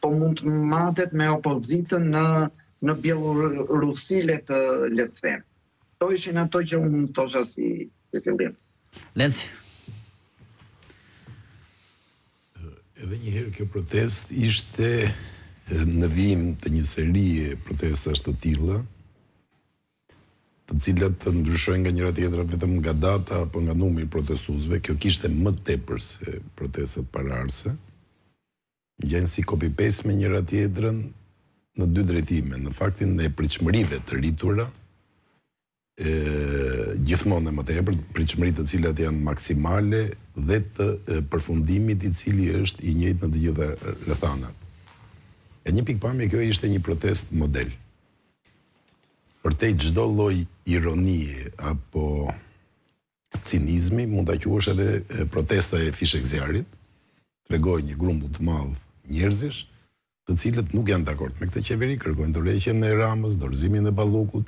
po mund të matet me opozitën në Bielorusi, le të them. To ishin ato që unë tosha si fillim. Lenci. Edhe njëherë kjo protest ishte në vijim të një serie protestash të tilla, të cilat të ndryshojnë nga njëra tjetra vetëm nga data apo nga numri i protestuesve. Kjo kishte më tepër se protestat paraardhëse. Gjajnë si copy-paste me njëra tjetrën në dy drejtime, në faktin e pritshmërive të rritura, gjithmonë më tepër, pritshmëritë të cilat janë maksimale dhe të përfundimit i cili është i njëjtë në të gjitha rrethanat. E një pikpamje, kjo ishte një protest model. Përtej çdo lloj ironie apo cinizmi mund ta quash edhe protesta e fishek zjarit, tregoj një grumbull të madh njerëzish, të cilët nuk janë dakord me këtë qeveri, kërkojnë tërheqjen e Ramës, dorëzimin e Ballukut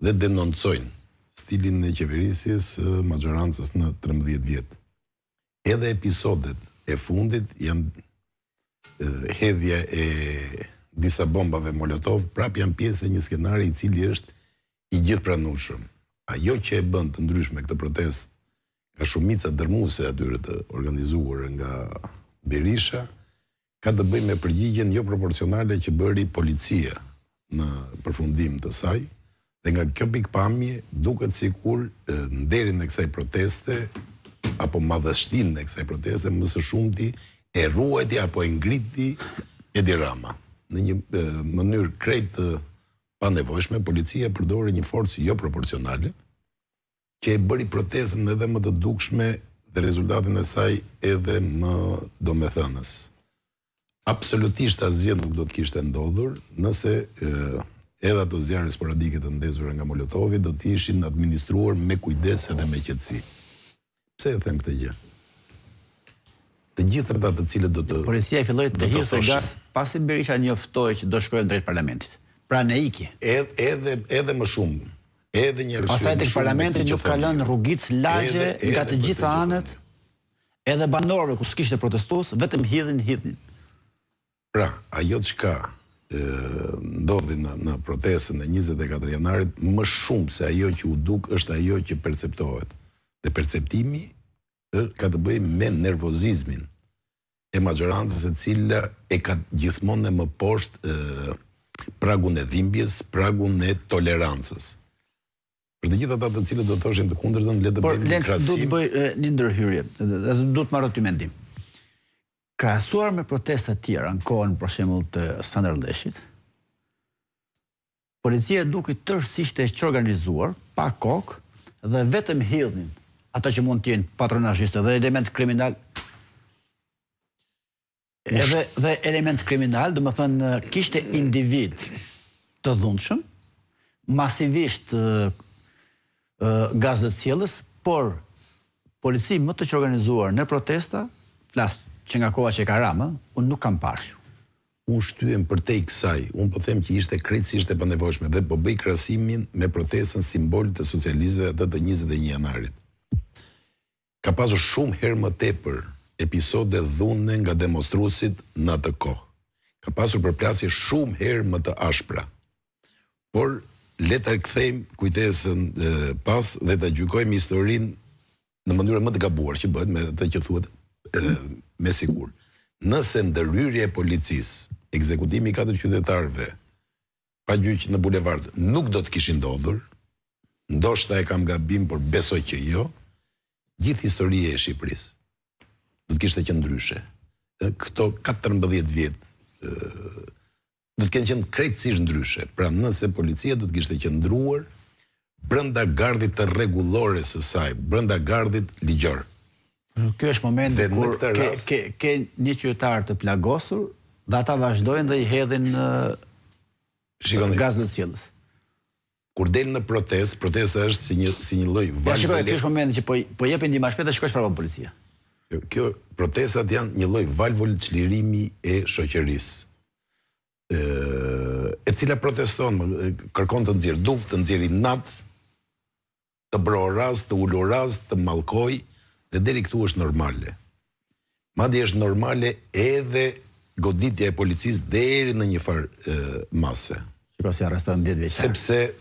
dhe denoncojnë stilin e qeverisjes maxhorancës në 13 vjet. Edhe episodet e fundit janë hedhja e disa bombave Molotov, prap janë pjesë e një skenari i cili është i gjithpranueshëm. Ajo që e bën të ndryshme këtë protest nga shumica dërmuese atyre të organizuar nga Berisha, ka të bëjë me përgjigjen jo proporcionale që bëri policia në përfundim të saj, dhe nga kjo pikpamje duket sikur nderin e kësaj proteste apo madhështinë e kësaj proteste më së shumti e ruajti apo e ngriti Edi Rama. Në një mënyrë krejt panevojshme, policia përdori një forcë jo proporcionale, që e bëri protestën edhe më të dukshme dhe rezultatin e saj edhe më domethënës. Absolutisht asgjë nuk do të kishte ndodhur nëse edhe ato zjarre sporadike të ndezura nga Molotovi do të ishin administruar me kujdes edhe me qetësi. Pse e them këtë gjë? Të gjithë ata të cilët do të... Policia filloi të hidhte gas pasi Berisha njoftoi që do shkojnë drejt parlamentit. Pra në ikje. Edhe më shumë. Edhe një arsye. Pastaj tek parlamenti nuk ka lënë rrugic lagje nga të gjitha anët, edhe banorëve ku s'kishte protestues, vetëm hidhin. Pra, ajo çka ndodhi në protestën e 24 janarit, më shumë se ajo që u duk është ajo që perceptohet. Dhe perceptimi ka të bëjë me nervozizmin e maxhorancës e cila e ka gjithmonë më poshtë pragun e dhimbjes, pragun e tolerancës. Për të gjithë ata të cilët do të thoshin të kundërtën, le të bëjmë një krahasim. Do të bëj një ndërhyrje, dhe do të marrë ty mendim. Krahasuar me protesta të tjera në kohën për shembull të Skënderbeshit, policia duke tërësisht e organizuar, pa kokë, dhe vetëm hidhin ata që mund të jenë patronazhiste dhe element kriminal. Dhe element kriminal, do të thënë kishte individ të dhunshëm, masivisht gaz të cjellës, por polici më të organizuar në protesta, flas që nga koha që ka Rama, unë nuk kam parë. Unë shtyhem përtej kësaj, unë po them që ishte krejtësisht e panevojshme dhe po bëj krahasimin me protestën simbol të socialistëve atë të 21 janarit. Ka pasur shumë herë më tepër episode dhune nga demonstruesit në atë kohë. Ka pasur përplasje shumë herë më të ashpra. Por le ta kthejmë kujtesën pas dhe ta gjykojmë historinë në mënyrë më të gabuar që bëhet me atë që thuhet me sigurt. Nëse ndërhyrja e policisë, ekzekutimi i 4 qytetarëve pa gjyq në bulevard nuk do të kishin ndodhur, ndoshta e kam gabim, por besoj që jo, gjithë historia e Shqipërisë do të kishte qenë ndryshe. Këto 14 vjet do të kenë qenë krejtësisht ndryshe. Pra nëse policia do të kishte qëndruar brenda gardit të rregullore së saj, brenda gardit ligjor. Ky është momenti kur ke një qytetar të plagosur dhe ata vazhdojnë dhe i hedhin gaz të cjellës. Kur del në protesta është si një lloj valvole. Shikoj, ky është momenti që po jepin ndihmë shpejt dhe shkosh para policia. Kjo protestat janë një lloj valvole çlirimi e shoqërisë. E cila proteston, kërkon të nxjerr duf, të nxjerr inat, të broras, të uluras, të mallkoj, dhe deri këtu është normale. Madje është normale edhe goditja e policisë deri në një farë mase. Shiko si arreston 10 vjeçar. Sepse